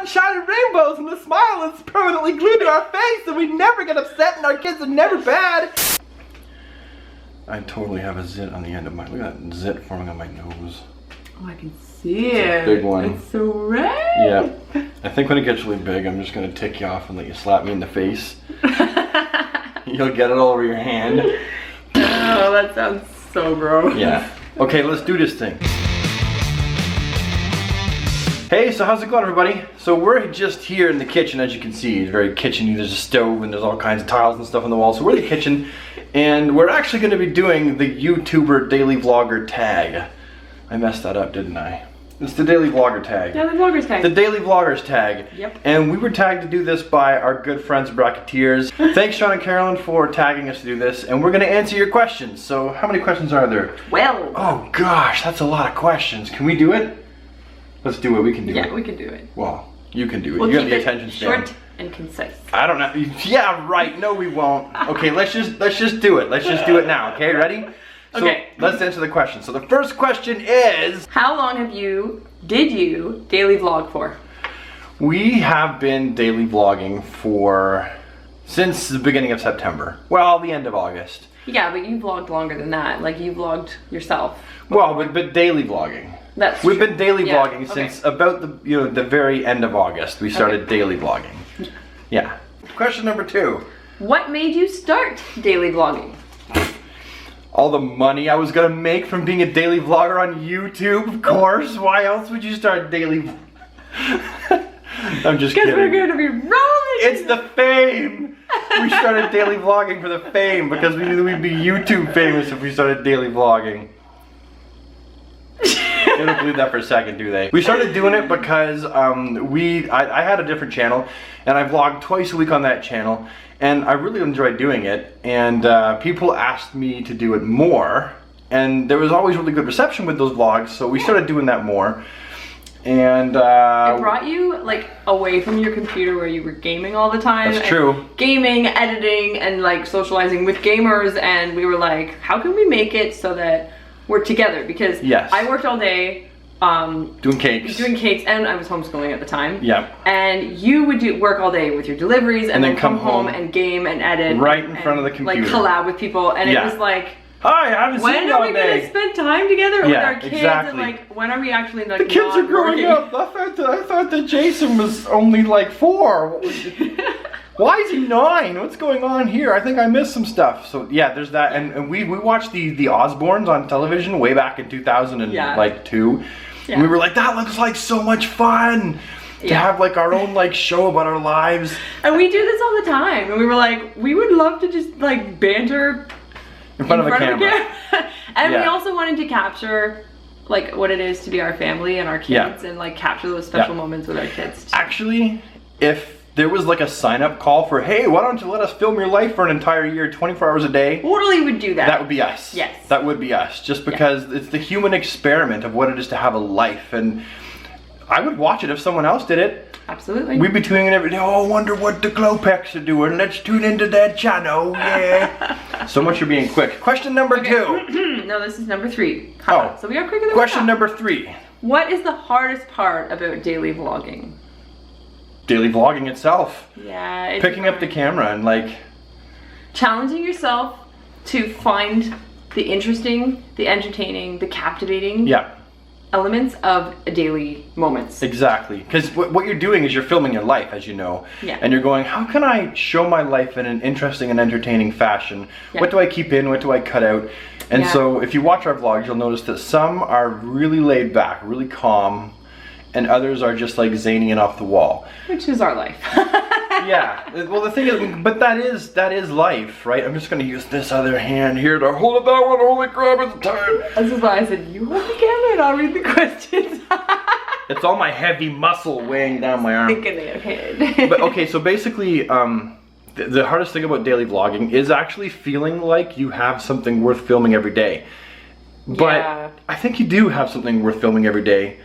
sunshine and rainbows and the smile is permanently glued to our face and we never get upset and our kids are never bad. I totally have a zit on the end of my, look at that zit forming on my nose. Oh, I can see it. Big one. It's so red. Yeah. I think when it gets really big, I'm just gonna tick you off and let you slap me in the face. You'll get it all over your hand. Oh, that sounds so gross. Yeah. Okay, let's do this thing. Hey, so how's it going, everybody? So we're just here in the kitchen, as you can see. It's very kitchen-y. There's a stove and there's all kinds of tiles and stuff on the wall. So we're in the kitchen and we're actually gonna be doing the YouTuber Daily Vlogger tag. I messed that up, didn't I? It's the Daily Vlogger tag. Daily Vloggers tag. The Daily Vloggers tag. Yep. And we were tagged to do this by our good friends Bracketteers. Thanks, Sean and Carolyn, for tagging us to do this. And we're gonna answer your questions. So how many questions are there? 12. Oh gosh, that's a lot of questions. Can we do it? Let's do it, we can do it. Yeah, we can do it. Well, you can do it. We'll You keep got the it attention span. short and concise. I don't know. Yeah, right. No, we won't. Okay, let's just do it. Let's just do it now. Okay, ready? So, Okay. let's answer the question. So the first question is, How long did you daily vlog for? we have been daily vlogging since the beginning of September. Well, the end of August. Yeah, but you vlogged longer than that. Like, you vlogged yourself. Well, but daily vlogging. We've been daily vlogging since about the very end of August. We started daily vlogging. Yeah. Question number 2. What made you start daily vlogging? All the money I was gonna make from being a daily vlogger on YouTube, of course. Why else would you start daily? I'm just kidding. Because we're gonna be rolling. It's the fame. We started daily vlogging for the fame because we knew we'd be YouTube famous if we started daily vlogging. They don't believe that for a second, do they? We started doing it because I had a different channel and I vlogged twice a week on that channel and I really enjoyed doing it, and people asked me to do it more and there was always really good reception with those vlogs, so we started doing that more. And it brought you like away from your computer where you were gaming all the time. That's true. Gaming, editing, and like socializing with gamers, and we were like, how can we make it so that we're together? Because I worked all day doing cakes, and I was homeschooling at the time. Yeah. And you would work all day with your deliveries and then come home and game and edit right in front of the computer, like collab with people, and it was like, hi, I haven't seen you all day. When are we gonna spend time together with our kids? Exactly. And like, when are we actually like the kids are growing up? I thought that Jason was only like 4. Why is he 9? What's going on here? I think I missed some stuff. So yeah, there's that, and we watched the Osbournes on television way back in 2002. Yeah. And we were like, that looks like so much fun to have like our own like show about our lives. And we do this all the time, and we were like, we would love to just like banter in front of a camera. And we also wanted to capture like what it is to be our family and our kids, and like capture those special moments with our kids too. Actually, if there was like a sign-up call for, hey, why don't you let us film your life for an entire year, 24 hours a day? Totally would do that. That would be us. Yes. That would be us, just because it's the human experiment of what it is to have a life, and I would watch it if someone else did it. Absolutely. We'd be tuning in every day. Oh, I wonder what the Glopex are doing. Let's tune into that channel. Yeah. So much for being quick. Question number 2. No, this is number 3. So we are quicker than question number 3. What is the hardest part about daily vlogging? Daily vlogging itself. Yeah. It's picking up the camera and like challenging yourself to find the interesting, the entertaining, the captivating elements of daily moments. Exactly, because what you're doing is you're filming your life, as you know, and you're going, how can I show my life in an interesting and entertaining fashion? What do I keep in, what do I cut out? And so if you watch our vlogs, you'll notice that some are really laid back, really calm, and others are just like zany and off the wall. Which is our life. Yeah, well the thing is, but that is life, right? I'm just gonna use this other hand here to hold it that one, holy crap, it's tired. This is why I said, you hold the camera and I'll read the questions. It's all my heavy muscle weighing down my arm. Thinking ahead. But okay, so basically, the hardest thing about daily vlogging is actually feeling like you have something worth filming every day. But I think you do have something worth filming every day.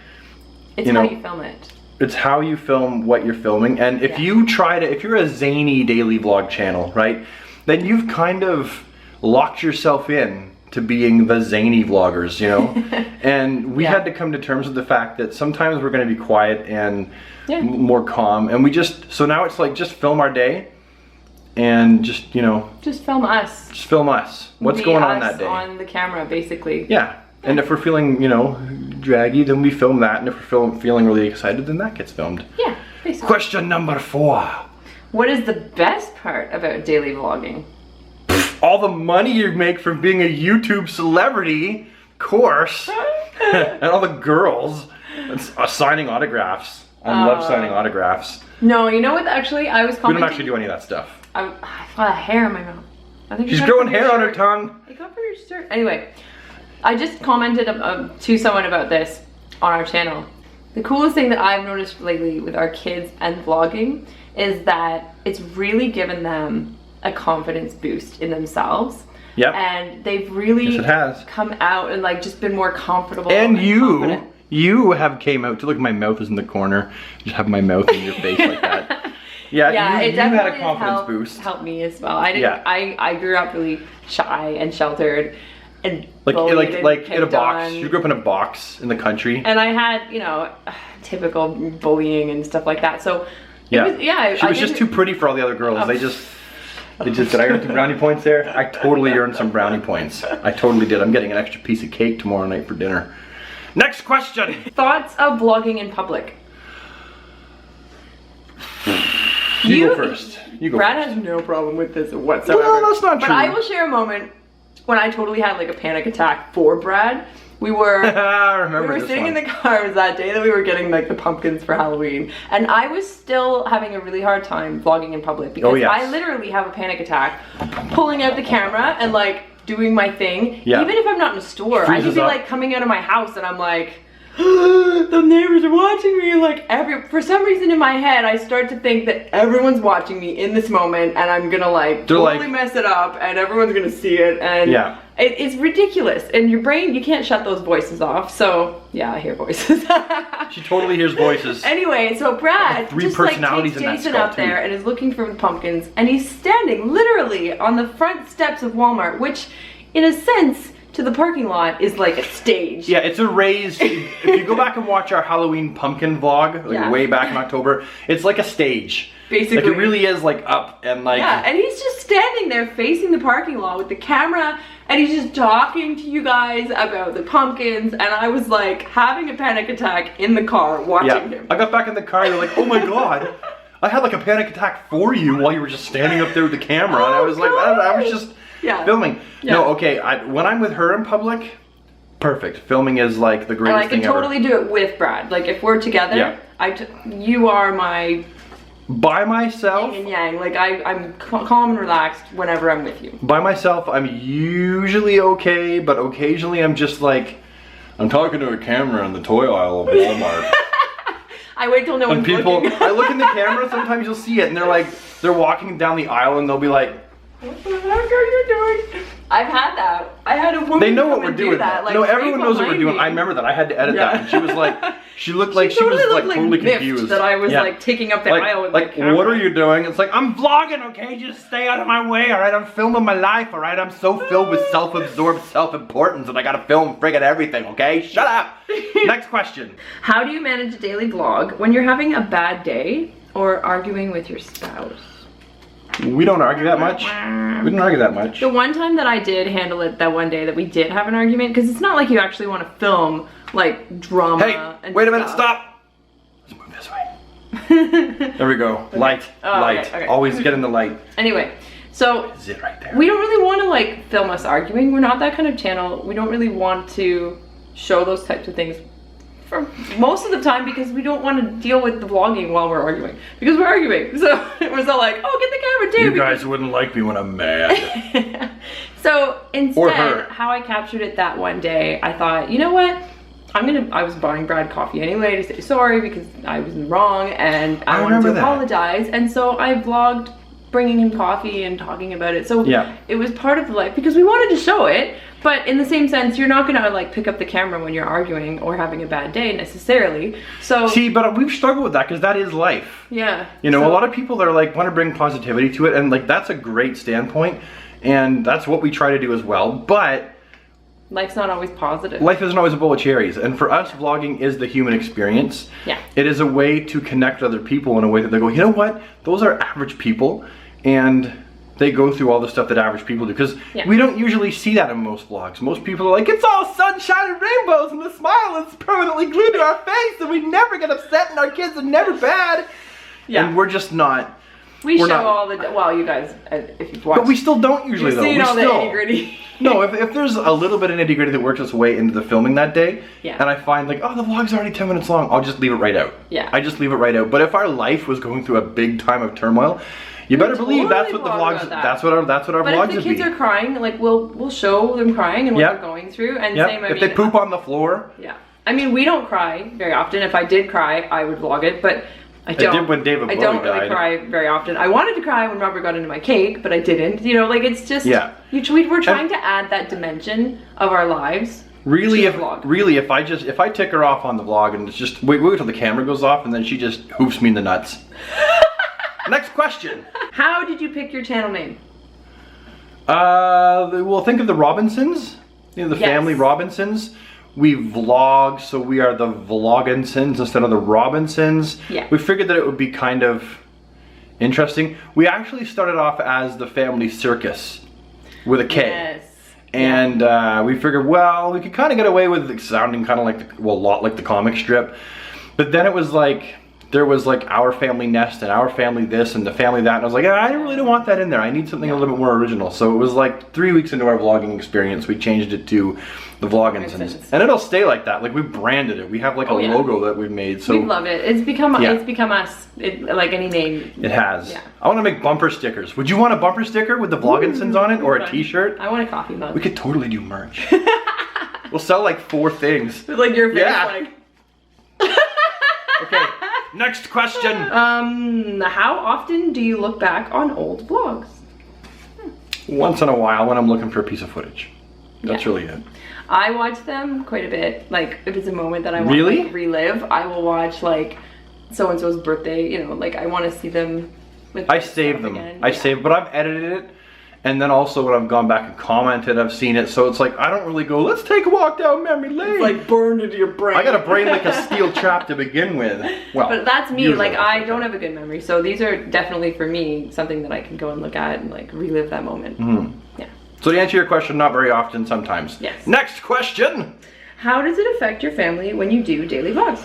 It's how you film it. It's how you film what you're filming, and if you try to, if you're a zany daily vlog channel, right, then you've kind of locked yourself in to being the zany vloggers, you know? And we had to come to terms with the fact that sometimes we're gonna be quiet and more calm. And we just, so now it's like, just film our day and just, you know. Just film us. Just film us. What's going on that day. On the camera, basically. Yeah. And if we're feeling, you know, draggy, then we film that. And if we're feeling really excited, then that gets filmed. Yeah, basically. Question number 4. What is the best part about daily vlogging? All the money you make from being a YouTube celebrity, of course. And all the girls signing autographs. I love signing autographs. No, you know what, actually, I was commenting. We don't actually do any of that stuff. I've got a hair in my mouth. I think she's growing hair on her tongue. I got from your shirt. Anyway, I just commented to someone about this on our channel. The coolest thing that I've noticed lately with our kids and vlogging is that it's really given them a confidence boost in themselves. Yep. And they've really come out and like just been more comfortable. And you have came out to look. My mouth is in the corner. Just have my mouth in your face like that. Yeah, it definitely had a confidence boost. Helped me as well. I didn't. I grew up really shy and sheltered, and like in a box. You grew up in a box in the country. And I had, you know, typical bullying and stuff like that. So she was just too pretty for all the other girls. Did I earn some brownie points there? I totally earned some brownie points. I totally did. I'm getting an extra piece of cake tomorrow night for dinner. Next question. Thoughts of vlogging in public? You go first. Brad has no problem with this whatsoever. Well, that's not true. But I will share a moment when I totally had like a panic attack for Brad. We were sitting in the car. It was that day that we were getting like the pumpkins for Halloween, and I was still having a really hard time vlogging in public because I literally have a panic attack, pulling out the camera and like doing my thing. Even if I'm not in a store, I could be like coming out of my house and I'm like, the neighbors are watching me. Like for some reason in my head, I start to think that everyone's watching me in this moment, and I'm gonna like totally mess it up, and everyone's gonna see it, and it's ridiculous. And your brain, you can't shut those voices off. So yeah, I hear voices. She totally hears voices. Anyway, so Brad just like takes Jason up there and is looking for the pumpkins, and he's standing literally on the front steps of Walmart, which, in a sense, to the parking lot is like a stage. Yeah, it's a raised, if you go back and watch our Halloween pumpkin vlog, like way back in October, it's like a stage. Basically. Like it really is like up and like. Yeah, and he's just standing there facing the parking lot with the camera, and he's just talking to you guys about the pumpkins, and I was like having a panic attack in the car watching him. I got back in the car and they're like, oh my God, I had like a panic attack for you while you were just standing up there with the camera, and I was like, I was just filming. No, okay, when I'm with her in public, perfect. Filming is like the greatest thing ever. And I can totally do it with Brad. Like if we're together, you are my... By myself? Yin and yang. Like I'm calm and relaxed whenever I'm with you. By myself, I'm usually okay, but occasionally I'm just like, I'm talking to a camera in the toy aisle of Walmart. I wait till no one's looking. I look in the camera, sometimes you'll see it, and they're walking down the aisle and they'll be like, what the heck are you doing? I've had that. I had a woman. They know what we're doing. That, like, no, everyone knows what we're doing. I remember that. I had to edit that. And she was like, she looked like she was like totally confused. That I was like taking up the aisle with like, what are you doing? It's like, I'm vlogging, okay? Just stay out of my way, all right? I'm filming my life, all right? I'm so filled with self-absorbed self-importance that I gotta film friggin' everything, okay? Shut up. Next question. How do you manage a daily vlog when you're having a bad day or arguing with your spouse? We don't argue that much. We don't argue that much. The one time that I did handle it, that one day that we did have an argument, because it's not like you actually want to film like drama. Hey, wait a minute, stop. Let's move this way. There we go. Light, light. Okay. Always get in the light. Anyway, so is it right there? We don't really want to like film us arguing. We're not that kind of channel. We don't really want to show those types of things for most of the time, because we don't want to deal with the vlogging while we're arguing, because we're arguing. So it was all like, oh, get the camera too. You guys wouldn't like me when I'm mad. So instead, how I captured it that one day, I thought, you know what? I was buying Brad coffee anyway to say sorry because I was wrong and I wanted to apologize. And so I vlogged bringing him coffee and talking about it. So it was part of life because we wanted to show it. But in the same sense, you're not gonna like pick up the camera when you're arguing or having a bad day necessarily. So see, but we've struggled with that because that is life. Yeah. You know, a lot of people that are like want to bring positivity to it, and like that's a great standpoint, and that's what we try to do as well. But life's not always positive. Life isn't always a bowl of cherries. And for us, vlogging is the human experience. Yeah. It is a way to connect with other people in a way that they go, you know what? Those are average people. And they go through all the stuff that average people do. Because we don't usually see that in most vlogs. Most people are like, it's all sunshine and rainbows and the smile is permanently glued to our face and we never get upset and our kids are never bad. Yeah. And we're just not. We show all the, well, you guys, if you've watched. But we still don't usually, though. You've seen all the nitty-gritty. No, if there's a little bit of nitty-gritty that works its way into the filming that day, and I find like, oh, the vlog's already 10 minutes long, I'll just leave it right out. Yeah. I just leave it right out. But if our life was going through a big time of turmoil, you better believe that's what the vlogs, that's what our vlogs would be. But if the kids are crying, like we'll show them crying and what they're going through, and same. If they poop on the floor. Yeah. I mean, we don't cry very often. If I did cry, I would vlog it, but. I did when David Bowie died. I don't really cry very often. I wanted to cry when Robert got into my cake, but I didn't. You know, like it's just we're trying to add that dimension of our lives. Really, if I tick her off on the vlog and it's just wait till the camera goes off and then she just hoofs me in the nuts. Next question. How did you pick your channel name? Well, think of the Robinsons. You know, the family Robinsons. We vlog, so we are the Vloginsons instead of the Robinsons. Yeah. We figured that it would be kind of interesting. We actually started off as the Family Circus with a K. Yes. And we figured, well, we could kind of get away with it sounding kind of like, a lot like the comic strip. But then it was like, there was like Our Family Nest and Our Family this and the Family that. And I was like, I really don't want that in there. I need something a little bit more original. So it was like 3 weeks into our vlogging experience, we changed it to the Vloginsons. And it'll stay like that. Like we branded it. We have like a logo that we've made. So we love it. It's become us. Like any name. It has. Yeah. I want to make bumper stickers. Would you want a bumper sticker with the Vloginsons on it or a t-shirt? I want a coffee mug. We could totally do merch. We'll sell like 4 things. With like your face like. Okay. Next question. How often do you look back on old vlogs? Once in a while when I'm looking for a piece of footage. That's really it. I watch them quite a bit. Like if it's a moment that I want to like, relive, I will watch like so-and-so's birthday, you know, like I want to see them with I save them. I save, but I've edited it. And then also when I've gone back and commented, I've seen it. So it's like, I don't really go, let's take a walk down memory lane. It's like burned into your brain. I got a brain like a steel trap to begin with. Well, but that's me. Like I don't have a good memory. So these are definitely for me, something that I can go and look at and like relive that moment. Yeah. So to answer your question, not very often, sometimes. Yes. Next question. How does it affect your family when you do daily vlogs?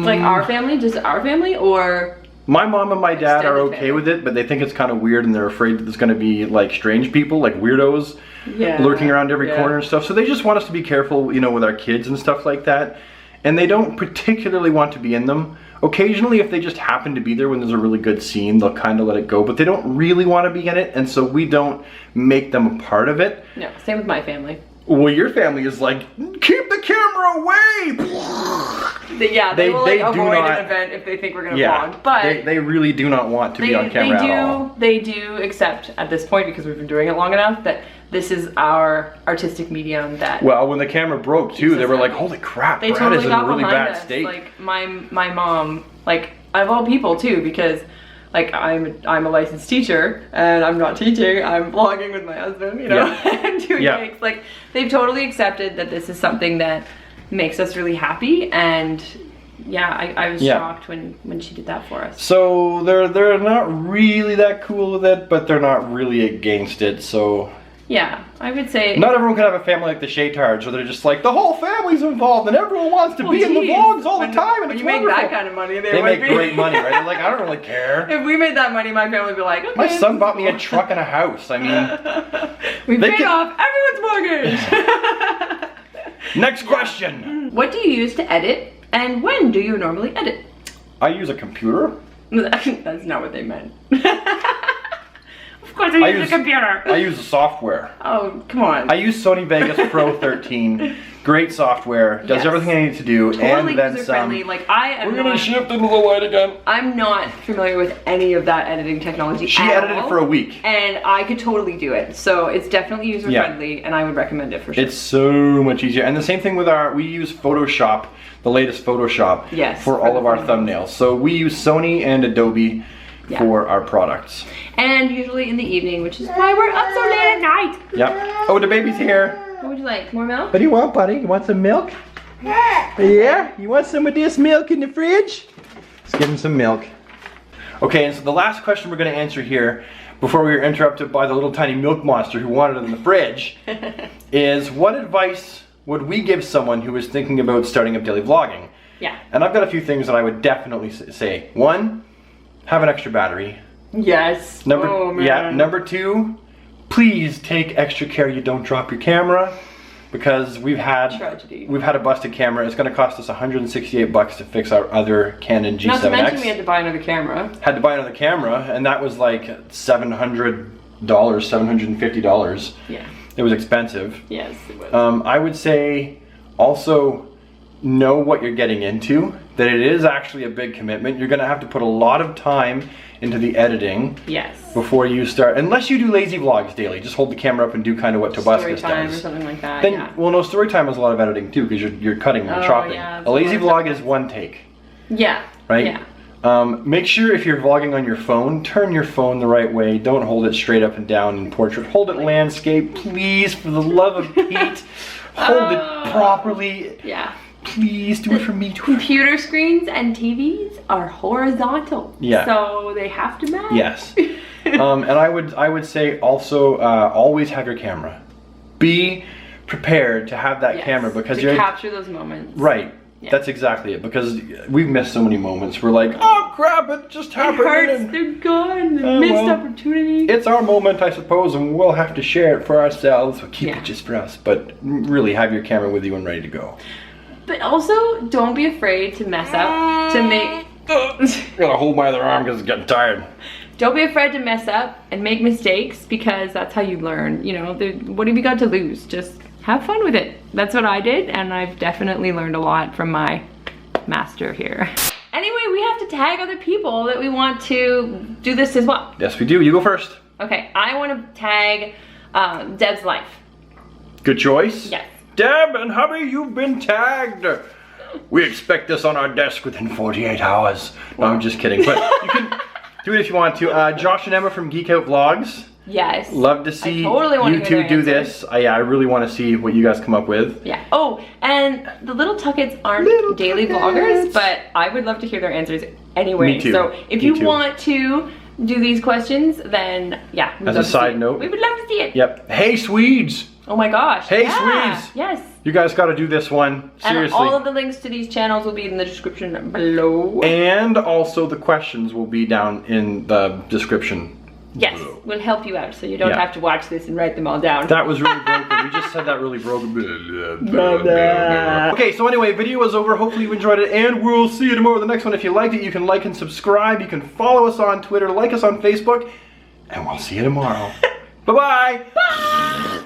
Like our family, just our family, or? My mom and my dad are okay with it, but they think it's kind of weird and they're afraid that there's going to be like strange people, like weirdos lurking around every corner and stuff. So they just want us to be careful, you know, with our kids and stuff like that. And they don't particularly want to be in them. Occasionally, if they just happen to be there when there's a really good scene, they'll kind of let it go, but they don't really want to be in it. And so we don't make them a part of it. No, same with my family. Well, your family is like, keep the camera away! They will like avoid an event if they think we're going to vlog. But they really do not want to be on camera at all. They do accept at this point, because we've been doing it long enough, that this is our artistic medium that... Well, when the camera broke too, they were like, holy crap, Brad totally is in a really bad state. Like my mom, like of all people too, because like I'm a licensed teacher and I'm not teaching, I'm vlogging with my husband, you know, and doing gigs. Like they've totally accepted that this is something that makes us really happy, and I was shocked when she did that for us. So they're not really that cool with it, but they're not really against it, so... Yeah, I would say... Not everyone can have a family like the Shaytards, where they're just like, the whole family's involved and everyone wants to be in the vlogs all the time, and it's wonderful. When you make that kind of money, they make great money, right? They're like, I don't really care. If we made that money, my family would be like, okay. My son bought me a truck and a house. I mean... We paid off everyone's mortgage! Next question. What do you use to edit, and when do you normally edit? I use a computer. That's not what they meant. Of course I use a computer. I use software. Oh, come on. I use Sony Vegas Pro 13. Great software. Does everything I need to do. Totally and then user-friendly. some. Like We're going to shift into the light again. I'm not familiar with any of that editing technology She edited it for a week. And I could totally do it. So it's definitely user-friendly, and I would recommend it for sure. It's so much easier. And the same thing with we use Photoshop, the latest Photoshop, for all of our thumbnails. So we use Sony and Adobe. for our products. And usually in the evening, which is why we're up so late at night. Yep. Oh, the baby's here. What would you like? More milk? What do you want, buddy? You want some milk? Yeah? You want some of this milk in the fridge? Let's give him some milk. Okay, and so the last question we're going to answer here, before we were interrupted by the little tiny milk monster who wanted it in the fridge, is what advice would we give someone who is thinking about starting up daily vlogging? Yeah. And I've got a few things that I would definitely say. One, have an extra battery. Yes. Number two, please take extra care you don't drop your camera, because we've had a busted camera. It's going to cost us $168 to fix our other Canon G7X. Not to mention we had to buy another camera. Had to buy another camera, and that was like $700, $750. Yeah. It was expensive. Yes, it was. I would say also know what you're getting into, that it is actually a big commitment. You're going to have to put a lot of time into the editing. Yes. Before you start, unless you do lazy vlogs daily, just hold the camera up and do kind of what Tobuscus does. Or something like that. Then, well, no, story time is a lot of editing too, because you're cutting and chopping. Yeah, a lazy vlog is one take. Yeah. Right? Yeah. Make sure if you're vlogging on your phone, turn your phone the right way. Don't hold it straight up and down in portrait. Hold it landscape, please, for the love of Pete. Hold it properly. Yeah. Please do it for me too. Computer screens and TVs are horizontal. Yeah. So they have to match. Yes. And I would say also always have your camera. Be prepared to have that camera, because to capture those moments. Right. Yeah. That's exactly it, because we've missed so many moments. We're like, oh crap, it just happened. It hurts, they're gone, missed opportunity. It's our moment, I suppose, and we'll have to share it for ourselves. We'll keep it just for us, but really have your camera with you and ready to go. But also, don't be afraid to mess up, to make... Gotta hold my other arm because it's getting tired. Don't be afraid to mess up and make mistakes, because that's how you learn. You know, what have you got to lose? Just have fun with it. That's what I did, and I've definitely learned a lot from my master here. Anyway, we have to tag other people that we want to do this as well. Yes, we do. You go first. Okay, I want to tag Deb's Life. Good choice. Yes. Deb and hubby, you've been tagged. We expect this on our desk within 48 hours. No, I'm just kidding. But you can do it if you want to. Josh and Emma from Geek Out Vlogs. Yes. Love to see you two do this. I really want to see what you guys come up with. Yeah. Oh, and the Little Tuckets aren't daily vloggers, but I would love to hear their answers anyway. Me too. So if you want to do these questions, then yeah. As a side note, we would love to see it. Yep. Hey Swedes. Oh my gosh. Hey Swedes. Yes. You guys got to do this one. Seriously. And all of the links to these channels will be in the description below. And also the questions will be down in the description. Yes, we'll help you out so you don't have to watch this and write them all down. That was really broken. We just said that really broken. Okay, so anyway, video is over. Hopefully you enjoyed it, and we'll see you tomorrow with the next one. If you liked it, you can like and subscribe. You can follow us on Twitter, like us on Facebook, and we'll see you tomorrow. Bye-bye. Bye.